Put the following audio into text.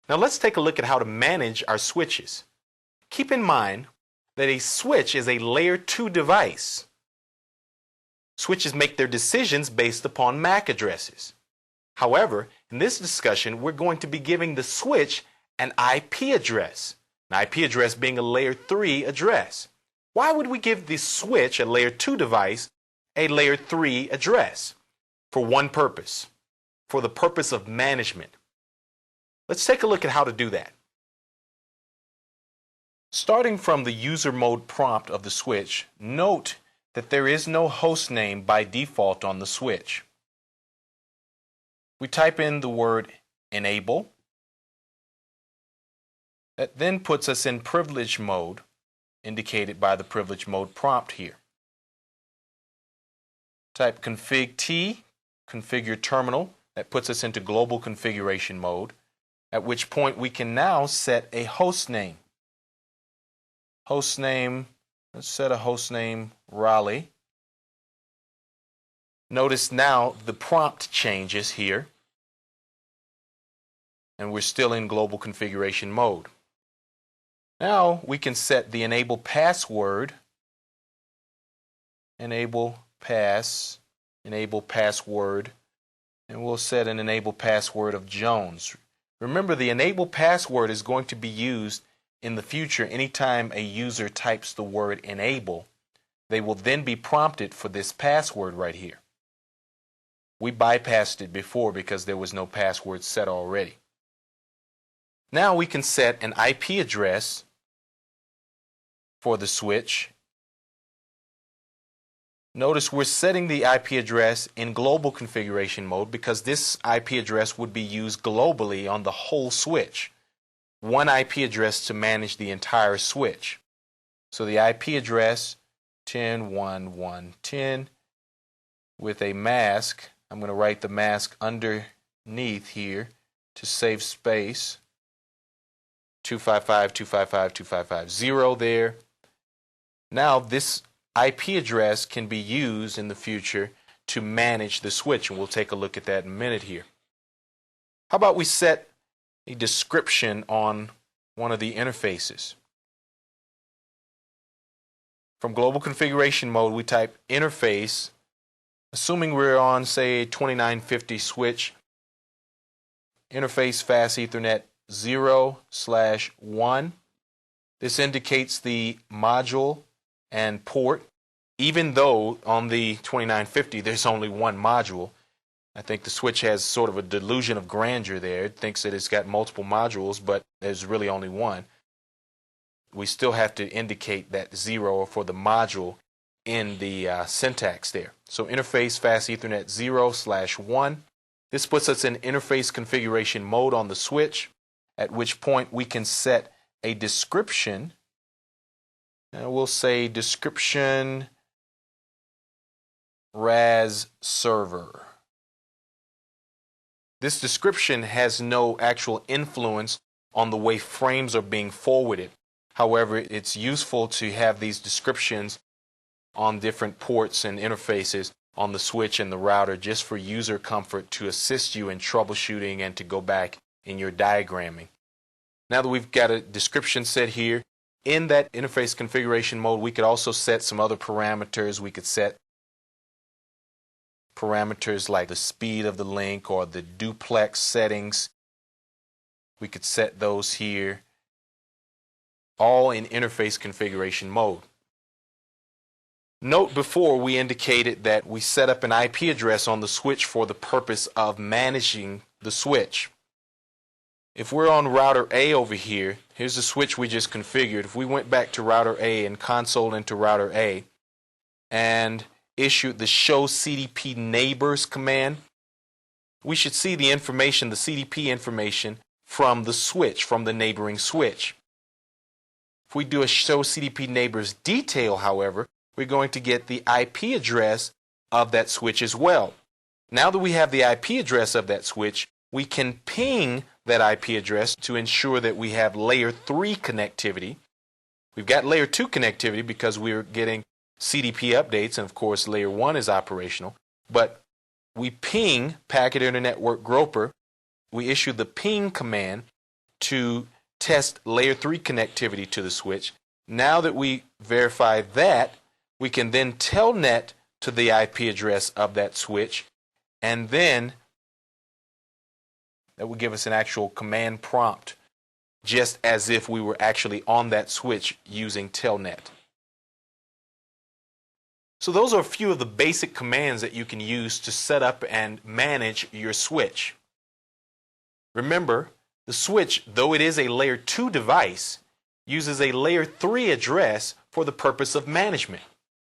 Now let's take a look at how to manage our switches. Keep in mind that a switch is a layer 2 device. Switches make their decisions based upon MAC addresses. However, in this discussion, we're going to be giving the switch an IP address, an IP address being a layer 3 address. Why would we give the switch, a layer 2 device, a layer 3 address? For one purpose, for the purpose of management. Let's take a look at how to do that. Starting from the user mode prompt of the switch, note that there is no host name by default on the switch. We type in the word enable. That then puts us in privilege mode, indicated by the privilege mode prompt here. Type config T, configure terminal. That puts us into global configuration mode, at which point we can now set a host name. Host name, let's set a host name Raleigh. Notice now the prompt changes here, and we're still in global configuration mode. Now we can set the enable password, enable password, and we'll set an enable password of Jones. Remember, the enable password is going to be used in the future anytime a user types the word enable. They will then be prompted for this password right here. We bypassed it before because there was no password set already. Now we can set an IP address for the switch. Notice we're setting the IP address in global configuration mode because this IP address would be used globally on the whole switch. One IP address to manage the entire switch. So the IP address 10.1.1.10 with a mask. I'm going to write the mask underneath here to save space. 255.255.255.0 there. Now this IP address can be used in the future to manage the switch, and we'll take a look at that in a minute here. How about we set a description on one of the interfaces? From global configuration mode, we type interface, assuming we're on, say, a 2950 switch, interface fast Ethernet 0/1. This indicates the module and port, even though on the 2950 there's only one module. I think the switch has sort of a delusion of grandeur there. It thinks that it's got multiple modules, but there's really only one. We still have to indicate that 0 for the module in the syntax there. So interface fast Ethernet 0/1. This puts us in interface configuration mode on the switch, at which point we can set a description. And we'll say description RAS server. This description has no actual influence on the way frames are being forwarded. However, it's useful to have these descriptions on different ports and interfaces on the switch and the router just for user comfort, to assist you in troubleshooting and to go back in your diagramming. Now that we've got a description set here, in that interface configuration mode, we could also set some other parameters. We could set parameters like the speed of the link or the duplex settings. We could set those here, all in interface configuration mode. Note before we indicated that we set up an IP address on the switch for the purpose of managing the switch. If we're on router A over here, here's the switch we just configured. If we went back to router A and console into router A and issued the show CDP neighbors command, we should see the information, the CDP information, from the switch, from the neighboring switch. If we do a show CDP neighbors detail, however, we're going to get the IP address of that switch as well. Now that we have the IP address of that switch, we can ping that IP address to ensure that we have layer 3 connectivity. We've got layer 2 connectivity because we're getting CDP updates, and of course layer 1 is operational. But we ping Packet Internetwork Groper. We issue the ping command to test layer 3 connectivity to the switch. Now that we verify that, we can then telnet to the IP address of that switch, and then that will give us an actual command prompt, just as if we were actually on that switch using telnet. So those are a few of the basic commands that you can use to set up and manage your switch. Remember, the switch, though it is a layer 2 device, uses a layer 3 address for the purpose of management.